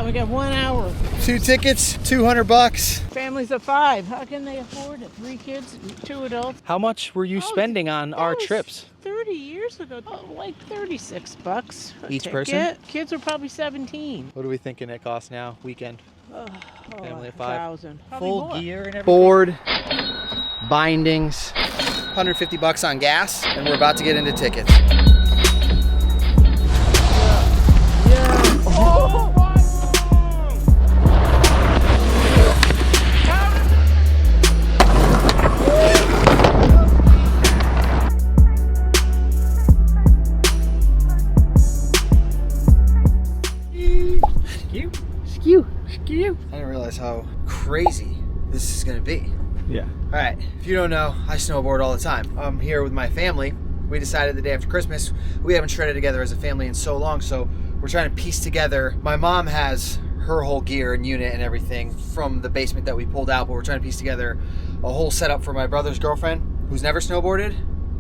out. We got 1 hour. 2 tickets, $200. Families of 5. How can they afford it? 3 kids, 2 adults. How much were you spending on our trips? 30 years ago, like $36 Each person? Kids were probably 17. What are we thinking it costs now, weekend? Family of 5. 1,000. Full gear and everything? Board, bindings, $150 on gas, and we're about to get into tickets. Oh, I didn't realize how crazy this is gonna be. Yeah. All right, if you don't know, I snowboard all the time. I'm here with my family. We decided the day after Christmas, we haven't shredded together as a family in so long, so we're trying to piece together. My mom has her whole gear and unit and everything from the basement that we pulled out, but we're trying to piece together a whole setup for my brother's girlfriend, who's never snowboarded,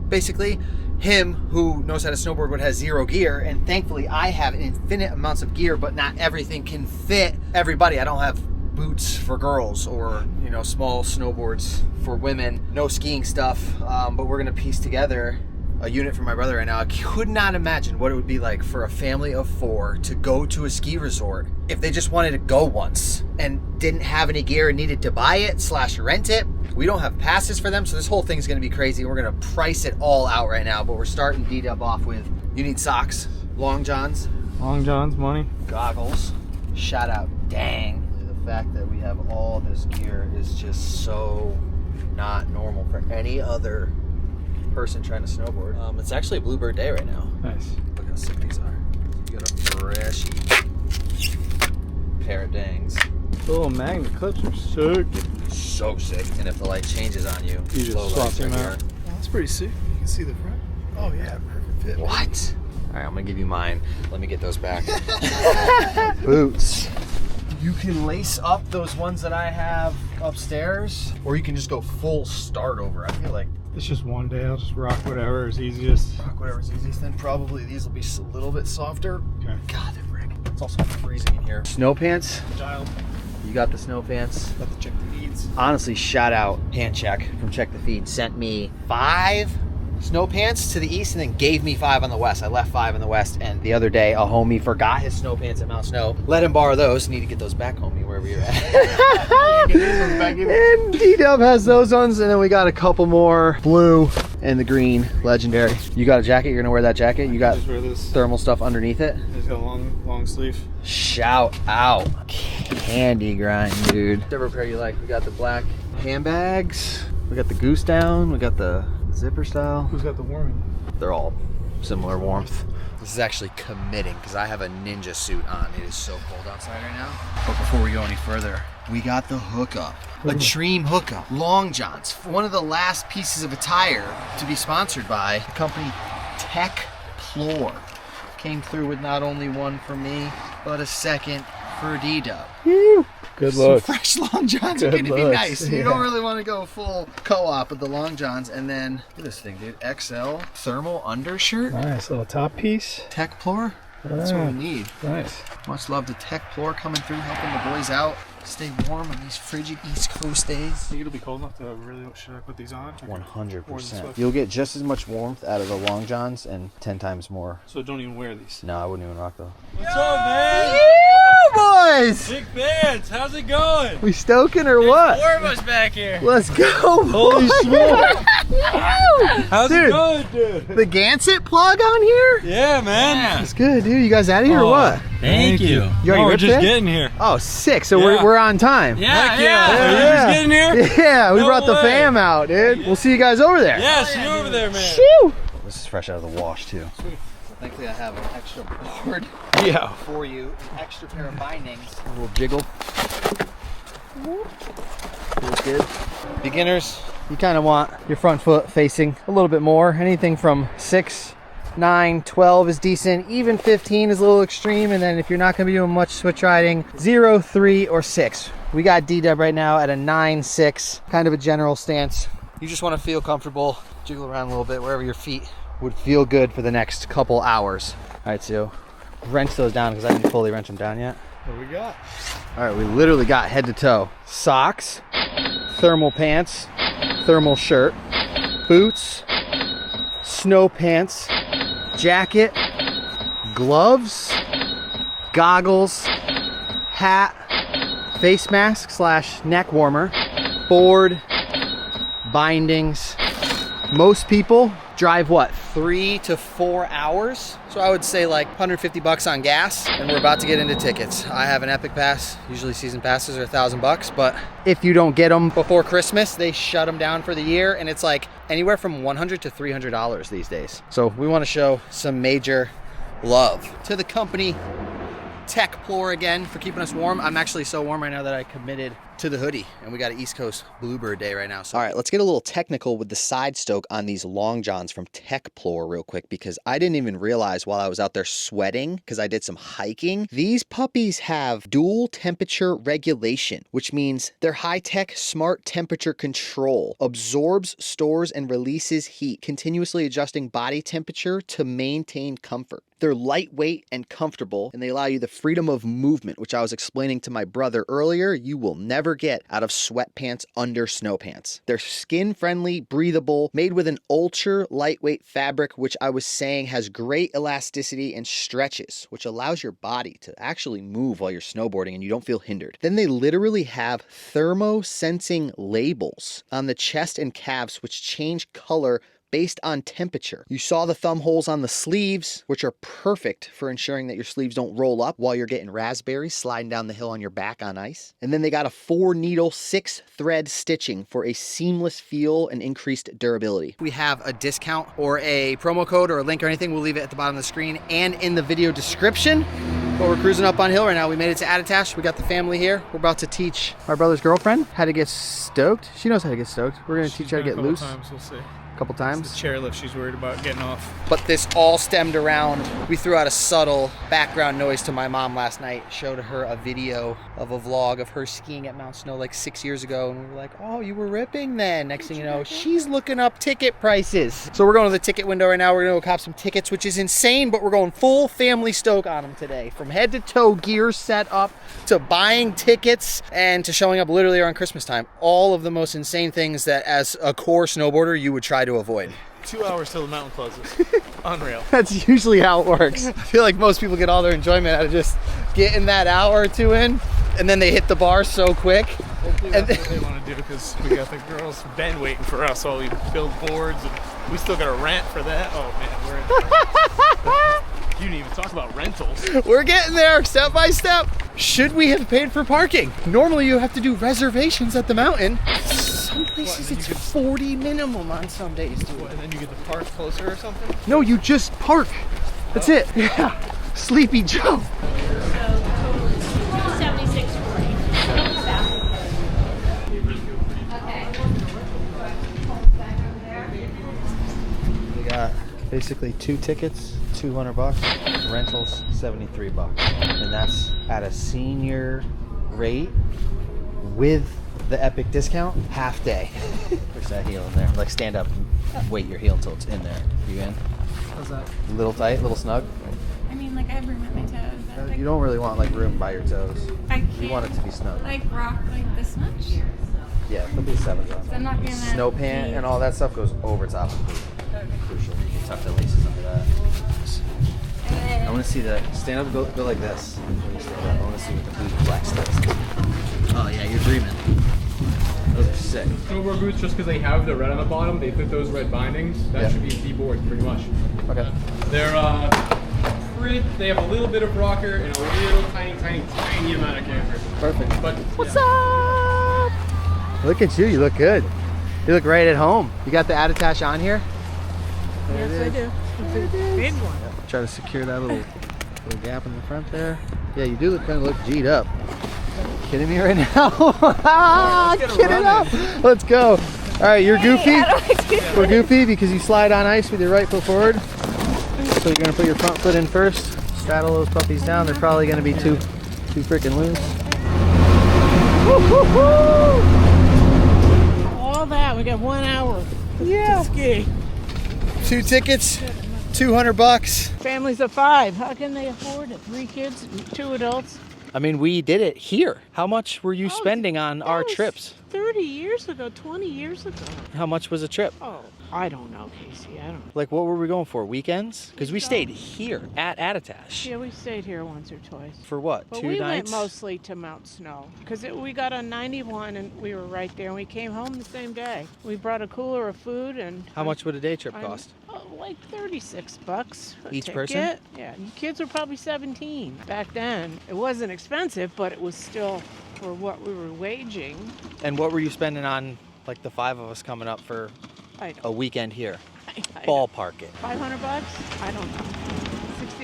basically. Him, who knows how to snowboard but has 0 gear, and thankfully I have infinite amounts of gear, but not everything can fit everybody. I don't have boots for girls or, you know, small snowboards for women, no skiing stuff, but we're gonna piece together a unit for my brother right now. I could not imagine what it would be like for a family of 4 to go to a ski resort if they just wanted to go once and didn't have any gear and needed to buy it / rent it. We don't have passes for them, so this whole thing is gonna be crazy. We're gonna price it all out right now, but we're starting D-Dub off with, you need socks, long johns. Long johns, money. Goggles. Shout out, dang. The fact that we have all this gear is just so not normal for any other person trying to snowboard. It's actually a bluebird day right now. Nice. Look how sick these are. You got a fresh pair of dangs. The little magnet clips are sick. So sick. And if the light changes on you, You just low swap lights them right out. here. That's pretty sick. You can see the front. Oh yeah, perfect fit. What? All right, I'm gonna give you mine. Let me get those back. Boots. You can lace up those ones that I have upstairs, or you can just go full start over. I feel like It's just one day. I'll just rock whatever is easiest. rock whatever's easiest. Then probably these will be a little bit softer. Okay. God, they're rigged. It's also freezing in here. Snow pants. Child. You got the snow pants. Have to check the needs. Honestly, shout out Hand Check from Check the Feed. Sent me 5 snow pants to the east and then gave me 5 on the west. I left 5 in the west, and the other day a homie forgot his snow pants at Mount Snow. Let him borrow those. Need to get those back, homie, wherever you're at. And D-Dub has those ones, and then we got a couple more. Blue and the green, legendary. You got a jacket? You're gonna wear that jacket? You got Just wear this. thermal stuff underneath it? It's got a long sleeve. Shout out. Candy grind, dude. Whatever pair you like. We got the black handbags. We got the goose down. We got the zipper style. Who's got the warming? They're all similar warmth. This is actually committing because I have a ninja suit on. It is so cold outside right now. But before we go any further, we got the hookup. A Dream hookup. Long johns. One of the last pieces of attire to be sponsored by the company Tekplore. Came through with not only one for me, but a second for D-Dub. Good Some look. fresh long johns are Good gonna be looks, nice. You yeah. don't really want to go full co-op with the long johns. And then, look at this thing, dude. XL thermal undershirt. Nice little top piece. Tekplore. That's what we need. Nice. Much love to Tekplore coming through, helping the boys out. Stay warm on these frigid East Coast days. Think it'll be cold enough to really, should I put these on? 100%. You'll get just as much warmth out of the long johns and 10 times more. So don't even wear these. No, I wouldn't even rock those. What's up, man? Yeah, boys! Big fans, how's it going? We stoking or what? 4 of us back here. Let's go! Holy smoke! How's Dude. it going, dude? The Gansett plug on here? Yeah, man. That's good, dude. You guys out of here or what? Thank you. You already we're ripped just it? getting here. Oh, sick. So Yeah. we're on time. Heck yeah. Yeah. Are you just getting here? Yeah, we No brought the way. fam out, dude. We'll see you guys over there. Yeah, see you over there, man. Shoo! This is fresh out of the wash, too. Thankfully, I have an extra board Yeah. for you. An extra pair of bindings. A little jiggle. Feels good. Beginners, you kind of want your front foot facing a little bit more. Anything from 6, 9, 12 is decent. Even 15 is a little extreme. And then if you're not going to be doing much switch riding, 0, 3, or 6. We got D-Dub right now at a 9, 6, kind of a general stance. You just want to feel comfortable, jiggle around a little bit wherever your feet would feel good for the next couple hours. All right, so wrench those down because I didn't fully wrench them down yet. What do we got? All right, we literally got head to toe. Socks, thermal pants, thermal shirt, boots, snow pants, jacket, gloves, goggles, hat, face mask / neck warmer, board, bindings. Most people drive what, 3 to 4 hours? So I would say like 150 bucks on gas, and we're about to get into tickets. I have an Epic Pass. Usually season passes are $1,000 but if you don't get them before Christmas, they shut them down for the year, and it's like anywhere from $100 to $300 these days. So we want to show some major love to the company Tekplore again for keeping us warm. I'm actually so warm right now that I committed to the hoodie, and we got an East Coast Bluebird day right now. So, all right, let's get a little technical with the side stoke on these long johns from Tekplore real quick, because I didn't even realize while I was out there sweating, because I did some hiking, these puppies have dual temperature regulation, which means they're high-tech smart temperature control, absorbs, stores, and releases heat, continuously adjusting body temperature to maintain comfort. They're lightweight and comfortable, and they allow you the freedom of movement, which I was explaining to my brother earlier, you will never get out of sweatpants under snow pants. They're skin-friendly, breathable, made with an ultra lightweight fabric, which I was saying has great elasticity and stretches, which allows your body to actually move while you're snowboarding and you don't feel hindered. Then they literally have thermo-sensing labels on the chest and calves, which change color based on temperature. You saw the thumb holes on the sleeves, which are perfect for ensuring that your sleeves don't roll up while you're getting raspberries sliding down the hill on your back on ice. And then they got a 4-needle, 6-thread stitching for a seamless feel and increased durability. We have a discount or a promo code or a link or anything. We'll leave it at the bottom of the screen and in the video description. But we're cruising up on hill right now. We made it to Attitash. We got the family here. We're about to teach my brother's girlfriend how to get stoked. She knows how to get stoked. We're gonna teach her how to get loose. We'll see. Couple times. It's the chairlift she's worried about getting off. But this all stemmed around, we threw out a subtle background noise to my mom last night, showed her a video of a vlog of her skiing at Mount Snow like 6 years ago, and we were like, oh, you were ripping then. Next thing you know, she's looking up ticket prices. So we're going to the ticket window right now. We're going to go cop some tickets, which is insane, but we're going full family stoke on them today. From head to toe gear set up to buying tickets and to showing up literally around Christmas time. All of the most insane things that as a core snowboarder you would try to avoid. 2 hours till the mountain closes. Unreal. That's usually how it works. I feel like most people get all their enjoyment out of just getting that hour or two in, and then they hit the bar so quick. Hopefully that's what they want to do, because we got the girls Ben waiting for us while we build boards, and we still got a rent for that. Oh man, we're in you didn't even talk about rentals. We're getting there step by step. Should we have paid for parking? Normally you have to do reservations at the mountain. Some places it's 40 minimum on some days, dude. And then you get the park closer or something? No, you just park. That's it. Yeah. Sleepy Joe. We got basically 2 tickets, $200, rentals $73, and that's at a senior rate with the Epic discount, half day. Push that heel in there, like stand up, wait your heel until it's in there. You in? How's that? A little tight, a little snug. I mean, like I have room at my toes. You don't really want like room by your toes. I can't. You want it to be snug. Like rock like this much. Yeah, there'll be 7 on. I'm not gonna. Snow pant and all that stuff goes over top of the boot. Crucial. You can tuck the laces under that. I want to see the stand up. Go like this. I want to see what the boot flex does. Oh yeah, you're dreaming. Those are sick. Snowboard boots, just because they have the red on the bottom, they fit those red bindings. That should be the board, pretty much. Okay. They're they have a little bit of rocker and a little tiny amount of camber. Perfect. But what's up? Look at you. You look good. You look right at home. You got the Attitash on here? Yes, I do. It's a big one. Yep. Try to secure that little gap in the front there. Yeah, you do kind of look G'd up. Kidding me right now? Get it up. Let's go. All right, you're goofy. We're goofy because you slide on ice with your right foot forward. So you're gonna put your front foot in first. Straddle those puppies down. They're probably gonna be too freaking loose. All that, we got 1 hour to ski. 2 tickets, $200. Families of 5, how can they afford it? 3 kids, 2 adults. I mean, we did it here. How much were you spending on That our was trips? 30 years ago, 20 years ago. How much was a trip? Oh, I don't know, Casey. I don't know. Like, what were we going for? Weekends? Because we stayed here at Attitash. Yeah, we stayed here once or twice. For what? But 2 we nights? went mostly to Mount Snow because we got on 91 and we were right there and we came home the same day. We brought a cooler of food and... How much would a day trip cost? Like $36 a Each ticket. person? Yeah, you kids were probably 17 back then. It wasn't expensive, but it was still for what we were waging. And what were you spending on, like, the 5 of us coming up for a weekend here? Ballpark it. $500? I don't know.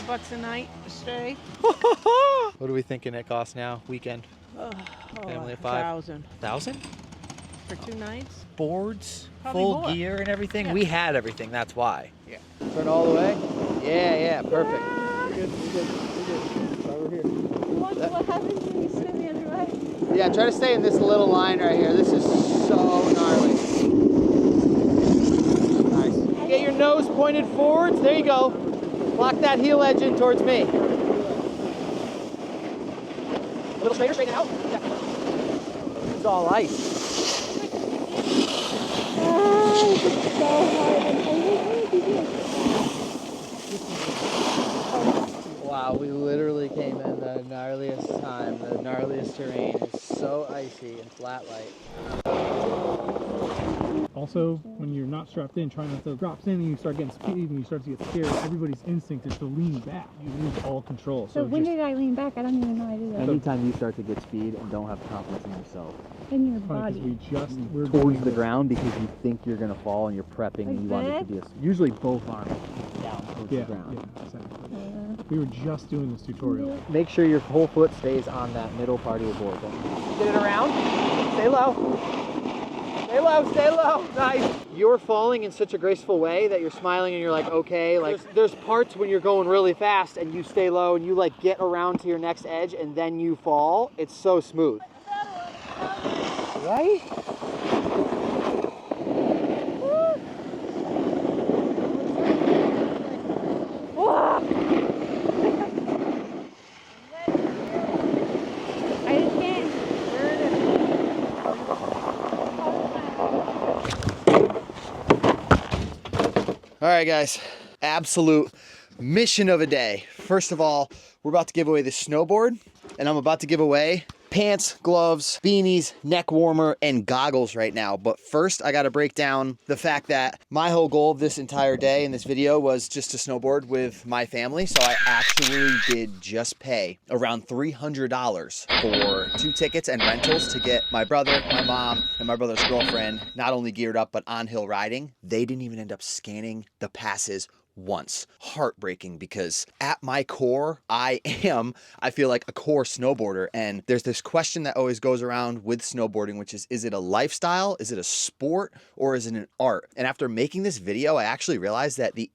$60 a night to stay. What are we thinking it costs now, weekend? Family of 5? 1,000 1,000? for 2 nights. Boards, Probably full more. gear and everything? Yeah. We had everything, that's why. Yeah. Turn all the way? Yeah, perfect. What happens when you spin the other way? Yeah, try to stay in this little line right here. This is so gnarly. Nice. Get your nose pointed forwards. There you go. Lock that heel edge in towards me. A little straighter, straighten out. Yeah. It's all ice. Wow, we literally came in the gnarliest time. The gnarliest terrain is so icy and flat light. Also, when you're not strapped in, trying not to drop in and you start getting speed and you start to get scared, everybody's instinct is to lean back. You lose all control. So when did I lean back? I don't even know I did that. Anytime you start to get speed and don't have confidence in yourself, In your Because body. we're towards the ground because you think you're gonna fall and you're prepping and you want it to Like be usually both arms down towards yeah, the ground. yeah, exactly. We were just doing this tutorial. Make sure your whole foot stays on that middle part of your board. Get it around. Stay low. Stay low, stay low. Nice. You're falling in such a graceful way that you're smiling and you're like, okay. Like, there's parts when you're going really fast and you stay low and you like get around to your next edge and then you fall. It's so smooth. Right? I just can't. All right, guys, absolute mission of a day. First of all, we're about to give away the snowboard, and I'm about to give away pants, gloves, beanies, neck warmer, and goggles right now. But first, I gotta break down the fact that my whole goal of this entire day in this video was just to snowboard with my family. So I actually did just pay around $300 for 2 tickets and rentals to get my brother, my mom, and my brother's girlfriend not only geared up, but on hill riding. They didn't even end up scanning the passes once. Heartbreaking, because at my core, I feel like a core snowboarder. And there's this question that always goes around with snowboarding, which is it a lifestyle? Is it a sport? Or is it an art? And after making this video, I actually realized that the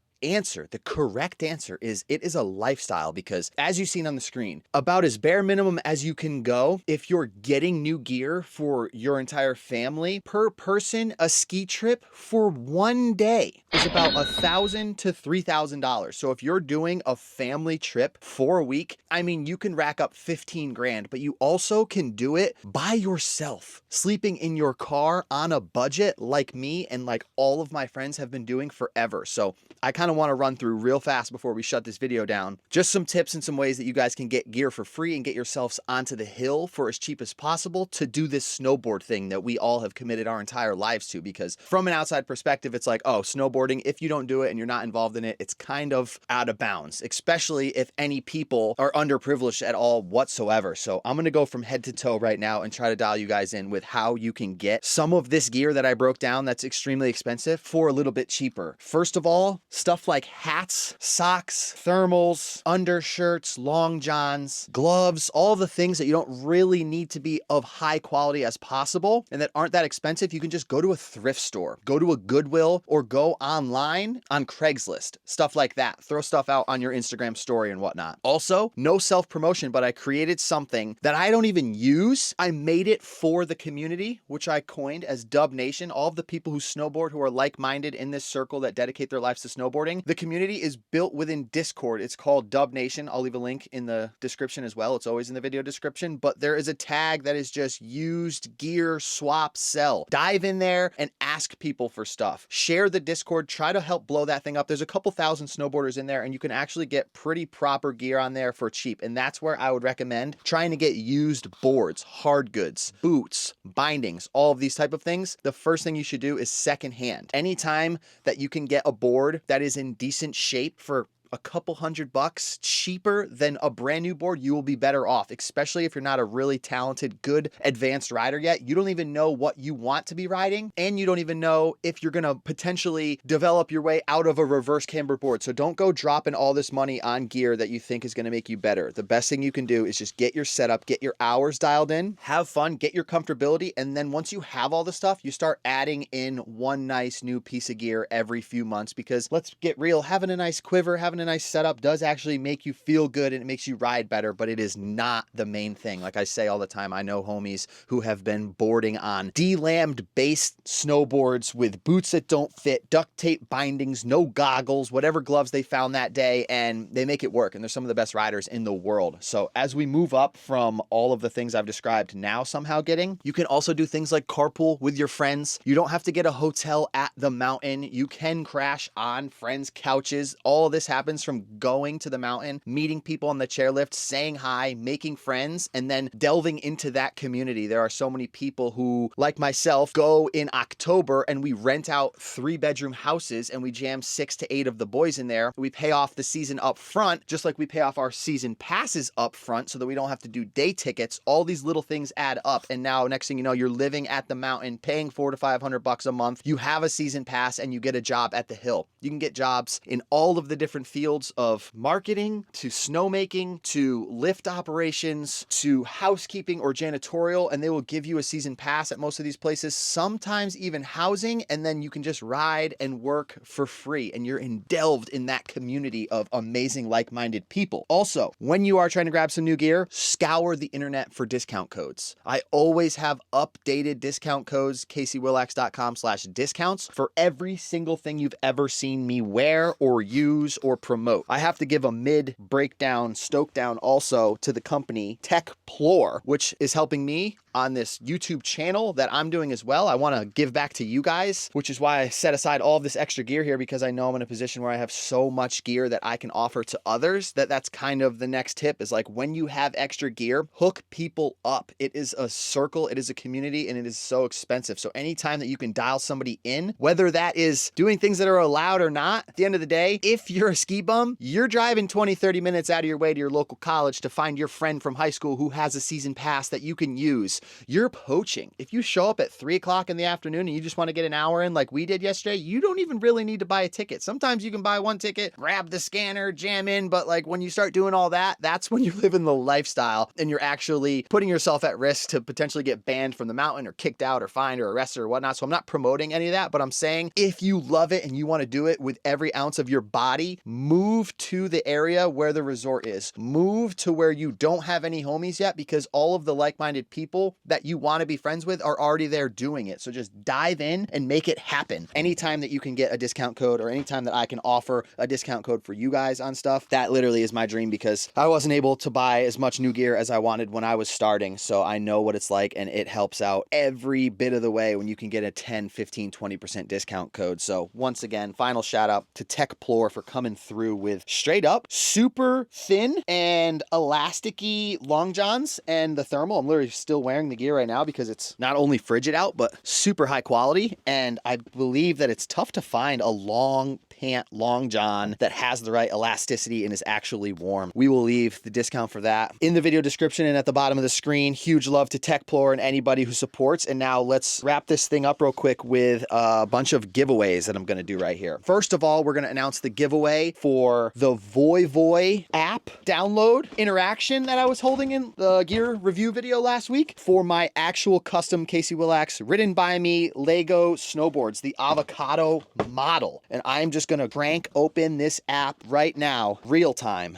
correct answer is it is a lifestyle, because as you've seen on the screen, about as bare minimum as you can go, if you're getting new gear for your entire family, per person, a ski trip for 1 day is about $1,000 to $3,000. So if you're doing a family trip for a week, I mean, you can rack up 15 grand, but you also can do it by yourself, sleeping in your car on a budget like me and like all of my friends have been doing forever. So I kind of want to run through real fast before we shut this video down just some tips and some ways that you guys can get gear for free and get yourselves onto the hill for as cheap as possible to do this snowboard thing that we all have committed our entire lives to. Because from an outside perspective, it's like, oh, snowboarding, if you don't do it and you're not involved in it, it's kind of out of bounds, especially if any people are underprivileged at all whatsoever. So I'm going to go from head to toe right now and try to dial you guys in with how you can get some of this gear that I broke down that's extremely expensive for a little bit cheaper. First of all, stuff like hats, socks, thermals, undershirts, long johns, gloves, all the things that you don't really need to be of high quality as possible and that aren't that expensive. You can just go to a thrift store, go to a Goodwill, or go online on Craigslist, stuff like that. Throw stuff out on your Instagram story and whatnot. Also, no self-promotion, but I created something that I don't even use. I made it for the community, which I coined as Dub Nation. All of the people who snowboard, who are like-minded in this circle that dedicate their lives to snowboarding. snowboarding. The community is built within Discord. It's called Dub Nation. I'll leave a link in the description as well. It's always in the video description, but there is a tag that is just used gear, swap, sell. Dive in there and ask people for stuff. Share the Discord, try to help blow that thing up. There's a couple thousand snowboarders in there and you can actually get pretty proper gear on there for cheap. And that's where I would recommend trying to get used boards, hard goods, boots, bindings, all of these type of things. The first thing you should do is secondhand. Anytime that you can get a board that is in decent shape for a couple $100 cheaper than a brand new board, you will be better off, especially if you're not a really talented, good, advanced rider yet. You don't even know what you want to be riding, and you don't even know if you're gonna potentially develop your way out of a reverse camber board. So don't go dropping all this money on gear that you think is gonna make you better. The best thing you can do is just get your setup, get your hours dialed in, have fun, get your comfortability, and then once you have all the stuff, you start adding in one nice new piece of gear every few months, because let's get real, having a nice quiver, having a nice setup does actually make you feel good and it makes you ride better, but it is not the main thing. Like I say all the time, I know homies who have been boarding on de-lammed based snowboards with boots that don't fit, duct tape bindings, no goggles, whatever gloves they found that day, and they make it work. And they're some of the best riders in the world. So as we move up from all of the things I've described now somehow getting, you can also do things like carpool with your friends. You don't have to get a hotel at the mountain. You can crash on friends' couches. All of this happens from going to the mountain, meeting people on the chairlift, saying hi, making friends, and then delving into that community. There are so many people who, like myself, go in October and we rent out 3-bedroom houses and we jam 6 to 8 of the boys in there. We pay off the season up front, just like we pay off our season passes up front so that we don't have to do day tickets. All these little things add up. And now next thing you know, you're living at the mountain, paying $400 to $500 a month. You have a season pass and you get a job at the hill. You can get jobs in all of the different fields of marketing to snowmaking to lift operations to housekeeping or janitorial, and they will give you a season pass at most of these places, sometimes even housing, and then you can just ride and work for free and you're delved in that community of amazing like-minded people. Also, when you are trying to grab some new gear, scour the internet for discount codes. I always have updated discount codes, caseywillax.com/discounts for every single thing you've ever seen me wear or use or promote. I have to give a mid breakdown, stoke down also to the company Tekplore, which is helping me on this YouTube channel that I'm doing as well. I want to give back to you guys, which is why I set aside all of this extra gear here, because I know I'm in a position where I have so much gear that I can offer to others that's kind of the next tip is like, when you have extra gear, hook people up. It is a circle, it is a community, and it is so expensive. So anytime that you can dial somebody in, whether that is doing things that are allowed or not, at the end of the day, if you're a ski bum, you're driving 20, 30 minutes out of your way to your local college to find your friend from high school who has a season pass that you can use. You're poaching. If you show up at 3 o'clock in the afternoon and you just want to get an hour in like we did yesterday, you don't even really need to buy a ticket. Sometimes you can buy one ticket, grab the scanner, jam in, but like when you start doing all that, that's when you're living the lifestyle and you're actually putting yourself at risk to potentially get banned from the mountain or kicked out or fined or arrested or whatnot. So I'm not promoting any of that, but I'm saying if you love it and you want to do it with every ounce of your body, move to the area where the resort is. Move to where you don't have any homies yet, because all of the like-minded people that you want to be friends with are already there doing it. So just dive in and make it happen. Anytime that you can get a discount code or anytime that I can offer a discount code for you guys on stuff, that literally is my dream, because I wasn't able to buy as much new gear as I wanted when I was starting. So I know what it's like, and it helps out every bit of the way when you can get a 10, 15, 20% discount code. So once again, final shout out to Tekplore for coming through with straight up super thin and elasticy long johns and the thermal. I'm literally still wearing the gear right now because it's not only frigid out, but super high quality. And I believe that it's tough to find a long pant long john that has the right elasticity and is actually warm. We will leave the discount for that in the video description and at the bottom of the screen. Huge love to Tekplore and anybody who supports. And now let's wrap this thing up real quick with a bunch of giveaways that I'm going to do right here. First of all, we're going to announce the giveaway for the YEWWW app download interaction that I was holding in the gear review video last week for my actual custom Casey Willax ridden by me Lego snowboards, the avocado model. And I'm just going to crank open this app right now, real time.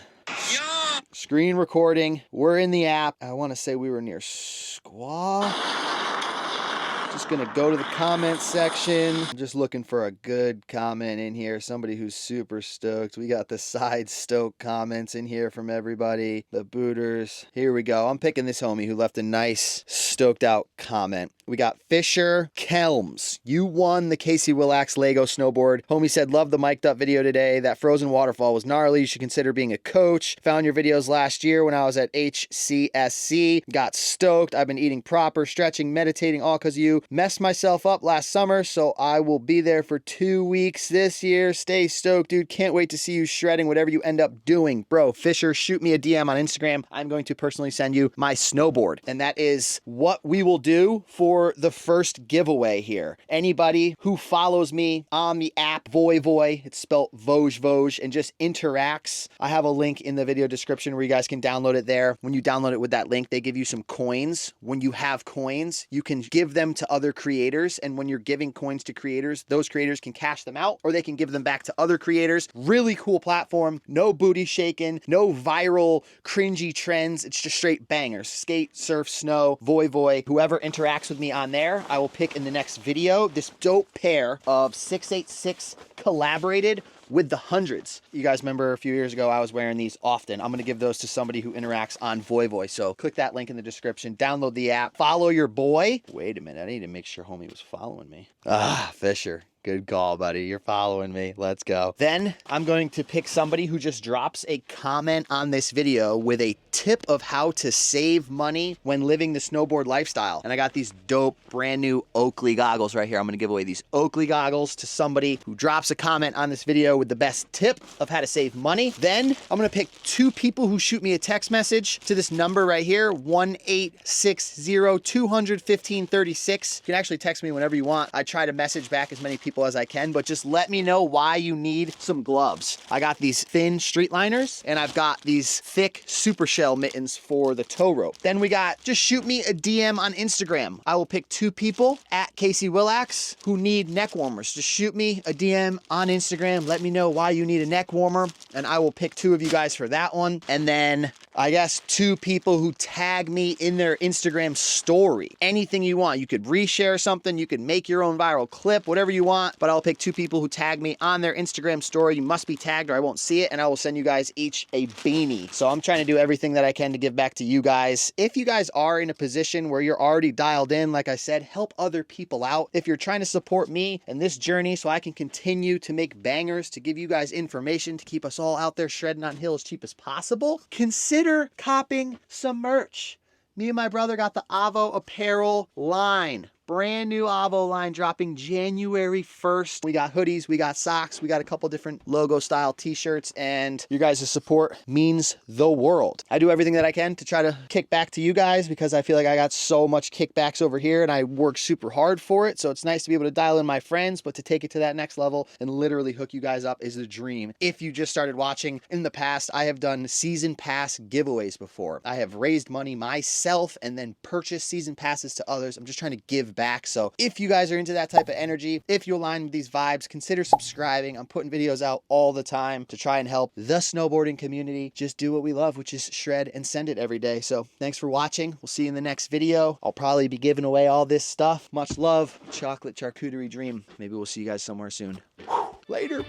Yeah. Screen recording. We're in the app. I want to say we were near Squaw. Just gonna go to the comment section. I'm just looking for a good comment in here. Somebody who's super stoked. We got the side stoke comments in here from everybody. The booters. Here we go. I'm picking this homie who left a nice stoked out comment. We got Fisher Kelms. You won the YEWWW Lego snowboard. Homie said, love the mic'd up video today. That frozen waterfall was gnarly. You should consider being a coach. Found your videos last year when I was at HCSC. Got stoked. I've been eating proper, stretching, meditating, all because of you. Messed myself up last summer, so I will be there for 2 weeks this year. Stay stoked, dude. Can't wait to see you shredding whatever you end up doing. Bro, Fisher, shoot me a DM on Instagram. I'm going to personally send you my snowboard. And that is what we will do for the first giveaway here. Anybody who follows me on the app YEWWW, it's spelled Voj, and just interacts. I have a link in the video description where you guys can download it there. When you download it with that link, they give you some coins. When you have coins, you can give them to other creators. And when you're giving coins to creators, those creators can cash them out or they can give them back to other creators. Really cool platform. No booty shaking, no viral cringy trends. It's just straight bangers. Skate, surf, snow, voy. Whoever interacts with me on there, I will pick in the next video this dope pair of 686 collaborated with the hundreds. You guys remember a few years ago, I was wearing these often. I'm gonna give those to somebody who interacts on YEWWW. So click that link in the description, download the app, follow your boy. Wait a minute, I need to make sure homie was following me. Fisher. Good call, buddy. You're following me. Let's go. Then I'm going to pick somebody who just drops a comment on this video with a tip of how to save money when living the snowboard lifestyle. And I got these dope brand new Oakley goggles right here. I'm going to give away these Oakley goggles to somebody who drops a comment on this video with the best tip of how to save money. Then I'm going to pick 2 people who shoot me a text message to this number right here, 1-860-200-1536. You can actually text me whenever you want. I try to message back as many people as I can, but just let me know why you need some gloves. I got these thin street liners and I've got these thick super shell mittens for the tow rope. Then we got, just shoot me a DM on Instagram. I will pick 2 people at YEWWW who need neck warmers. Just shoot me a DM on Instagram. Let me know why you need a neck warmer and I will pick 2 of you guys for that one. And then I guess 2 people who tag me in their Instagram story. Anything you want. You could reshare something. You could make your own viral clip, whatever you want. But I'll pick 2 people who tag me on their Instagram story. You must be tagged or I won't see it. And I will send you guys each a beanie. So I'm trying to do everything that I can to give back to you guys. If you guys are in a position where you're already dialed in, like I said, help other people out. If you're trying to support me and this journey so I can continue to make bangers, to give you guys information, to keep us all out there shredding on hill as cheap as possible, consider copping some merch. Me and my brother got the Avo apparel line. Brand new Avo line dropping January 1st. We got hoodies, we got socks, we got a couple different logo style t-shirts, and your guys' support means the world. I do everything that I can to try to kick back to you guys because I feel like I got so much kickbacks over here and I work super hard for it. So it's nice to be able to dial in my friends, but to take it to that next level and literally hook you guys up is the dream. If you just started watching, in the past, I have done season pass giveaways before. I have raised money myself and then purchased season passes to others. I'm just trying to give back. So if you guys are into that type of energy, if you align with these vibes, consider subscribing. I'm putting videos out all the time to try and help the snowboarding community just do what we love, which is shred and send it every day. So thanks for watching. We'll see you in the next video. I'll probably be giving away all this stuff. Much love. Chocolate charcuterie dream. Maybe we'll see you guys somewhere soon. Later.